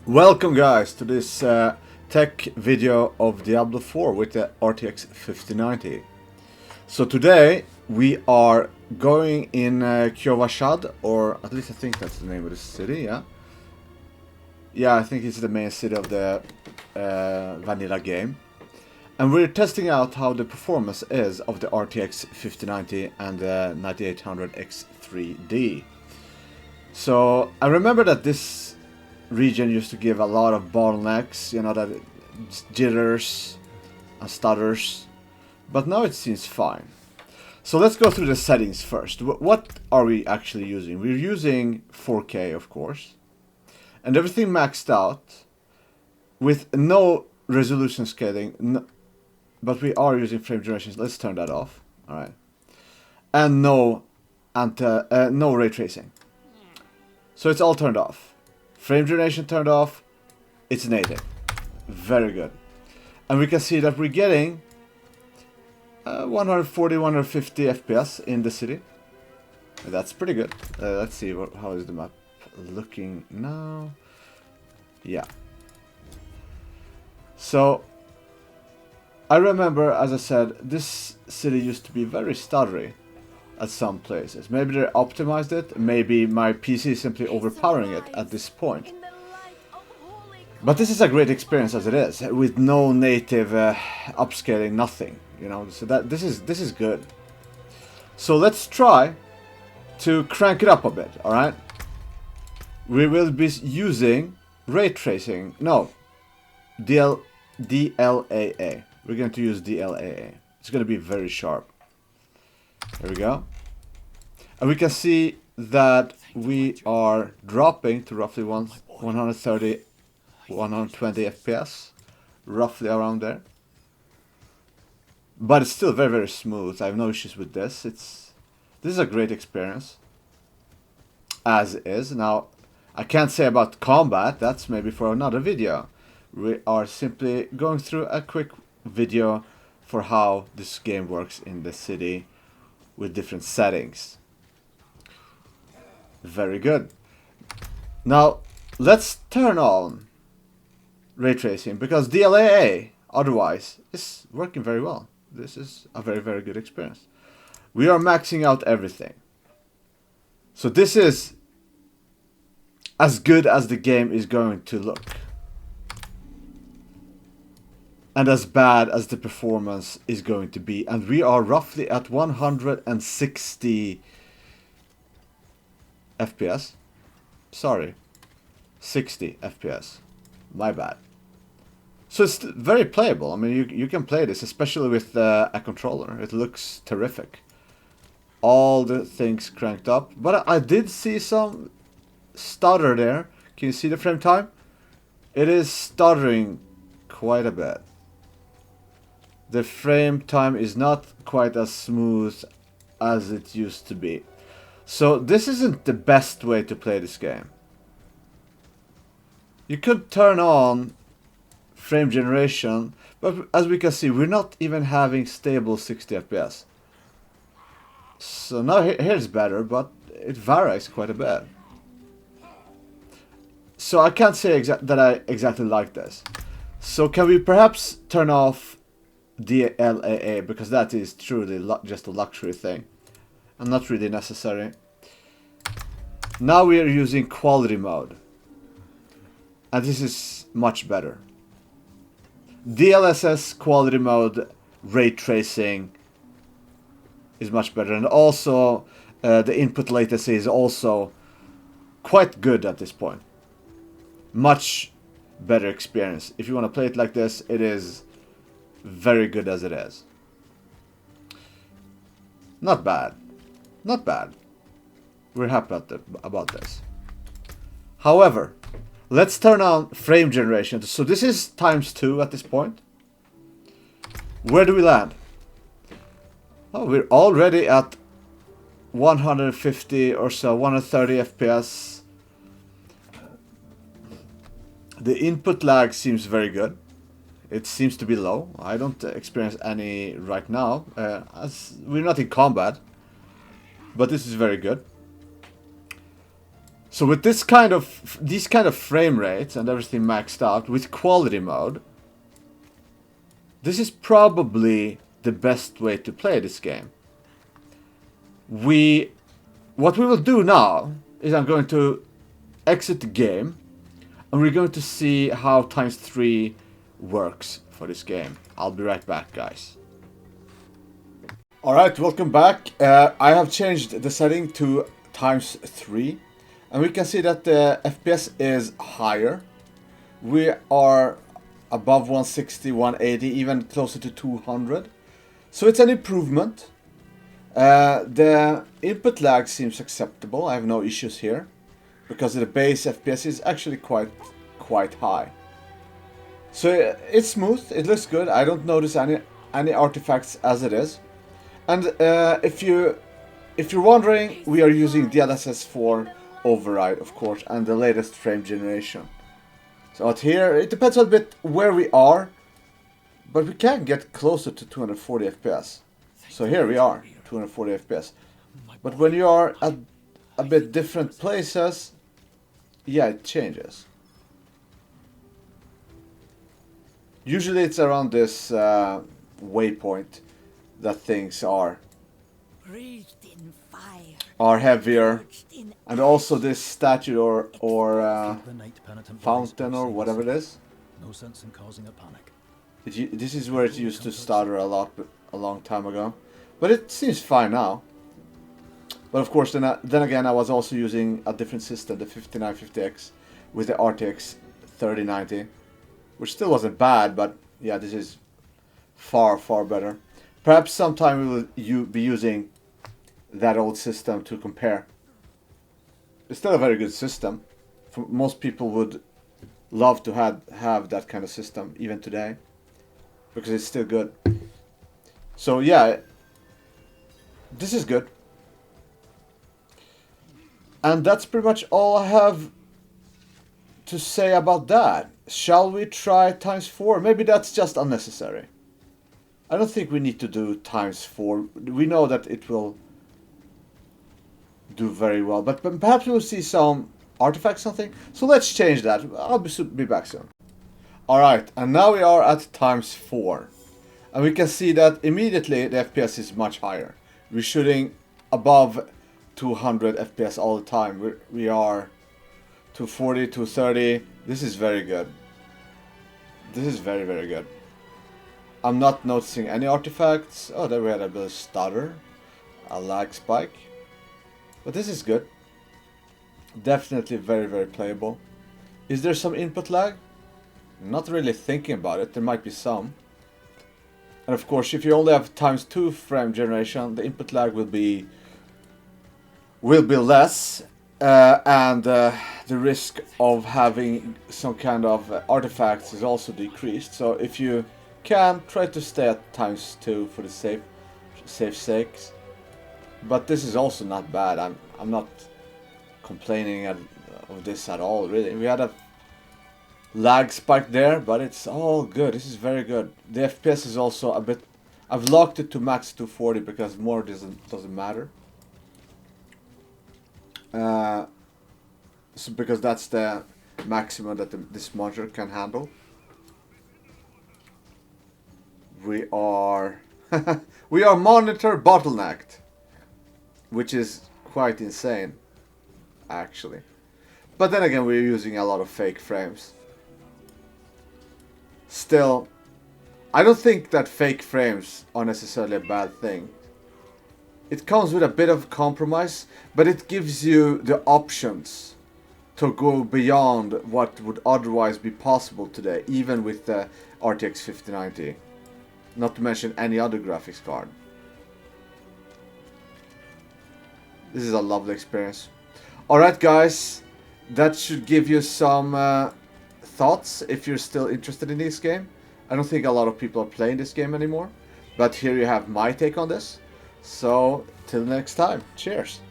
Welcome guys to this tech video of Diablo 4 with the RTX 5090. So today we are going in Kiovashad, or at least I think that's the name of the city, yeah? Yeah, I think it's the main city of the vanilla game. And we're testing out how the performance is of the RTX 5090 and the 9800 X3D. So I remember that this region used to give a lot of bottlenecks, you know, that jitters and stutters, but now it seems fine. So let's go through the settings first. What are we actually using? We're using 4K, of course, and everything maxed out with no resolution scaling, but we are using frame generations. Let's turn that off. All right, and no ray tracing. So it's all turned off. Frame generation turned off. It's native. Very good. And we can see that we're getting 140, 150 FPS in the city. That's pretty good. Let's see, how is the map looking now? Yeah. So, I remember, as I said, this city used to be very stuttery at some places. Maybe they optimized it, maybe my PC is simply overpowering it at this point. But this is a great experience as it is, with no native upscaling, nothing, you know, so that this is good. So let's try to crank it up a bit, alright? We will be using ray tracing, no, DLAA. We're going to use DLAA. It's going to be very sharp. There we go. And we can see that we are dropping to roughly 130, 120 FPS. Roughly around there. But it's still very, very smooth. I have no issues with this. This is a great experience. As is. Now, I can't say about combat. That's maybe for another video. We are simply going through a quick video for how this game works in the city with different settings. Very good. Now let's turn on ray tracing, because DLAA otherwise is working very well. This is a very, very good experience. We are maxing out everything. So this is as good as the game is going to look, and as bad as the performance is going to be. And we are roughly at 160 FPS. Sorry, 60 FPS. My bad. So it's very playable. I mean, you can play this, especially with a controller. It looks terrific. All the things cranked up. But I did see some stutter there. Can you see the frame time? It is stuttering quite a bit. The frame time is not quite as smooth as it used to be. So this isn't the best way to play this game. You could turn on frame generation, but as we can see, we're not even having stable 60 FPS. So now here's better, but it varies quite a bit. So I can't say that I exactly like this. So can we perhaps turn off DLAA, because that is truly just a luxury thing and not really necessary. Now we are using quality mode, and this is much better. DLSS quality mode ray tracing is much better, and also the input latency is also quite good at this point. Much better experience. If you want to play it like this, it is very good as it is. Not bad. Not bad. We're happy about this. However, let's turn on frame generation. So this is ×2 at this point. Where do we land? Oh, we're already at 150 or so, 130 FPS. The input lag seems very good. It seems to be low. I don't experience any right now, as we're not in combat, but this is very good. So with these kind of frame rates and everything maxed out with quality mode, this is probably the best way to play this game. What we will do now is I'm going to exit the game and we're going to see how ×3 works for this game. I'll be right back, guys. Alright, welcome back. I have changed the setting to ×3 and we can see that the FPS is higher. We are above 160, 180, even closer to 200. So it's an improvement. The input lag seems acceptable. I have no issues here because the base FPS is actually quite high. So it's smooth. It looks good. I don't notice any artifacts as it is. And if you're wondering, we are using DLSS 4 override, of course, and the latest frame generation. So out here, it depends a bit where we are, but we can get closer to 240 FPS. So here we are, 240 FPS. But when you are at a bit different places, yeah, it changes. Usually it's around this waypoint that things are heavier, and also this statue or fountain or whatever it is. No sense in causing a panic. This is where it used to stutter a long time ago, but it seems fine now. But of course, then again, I was also using a different system, the 5950X with the RTX 3090, which still wasn't bad, but yeah, this is far better. Perhaps sometime we will be using that old system to compare. It's still a very good system. Most people would love to have that kind of system even today, because it's still good. So yeah, this is good. And that's pretty much all I have to say about that. Shall we try ×4? Maybe that's just unnecessary. I don't think we need to do ×4. We know that it will do very well, but perhaps we'll see some artifacts, something. So let's change that. I'll be back soon. Alright, and now we are at ×4. And we can see that immediately the FPS is much higher. We're shooting above 200 FPS all the time. We are 240, 230. This is very good. This is very good. I'm not noticing any artifacts. Oh, there we had a bit of stutter, a lag spike. But this is good. Definitely very playable. Is there some input lag? Not really thinking about it. There might be some. And of course, if you only have ×2 frame generation, the input lag will be less, and the risk of having some kind of artifacts is also decreased. So if you can, try to stay at ×2 for the safe sakes. But this is also not bad. I'm not complaining of this at all, really. We had a lag spike there, but it's all good. This is very good. The FPS is also a bit... I've locked it to max 240 because more doesn't matter. So because that's the maximum that this monitor can handle. We are monitor bottlenecked, which is quite insane, actually. But then again, we're using a lot of fake frames. Still, I don't think that fake frames are necessarily a bad thing. It comes with a bit of compromise, but it gives you the options to go beyond what would otherwise be possible today, even with the RTX 5090. Not to mention any other graphics card. This is a lovely experience. Alright guys, that should give you some thoughts if you're still interested in this game. I don't think a lot of people are playing this game anymore, but here you have my take on this. So, till next time, cheers!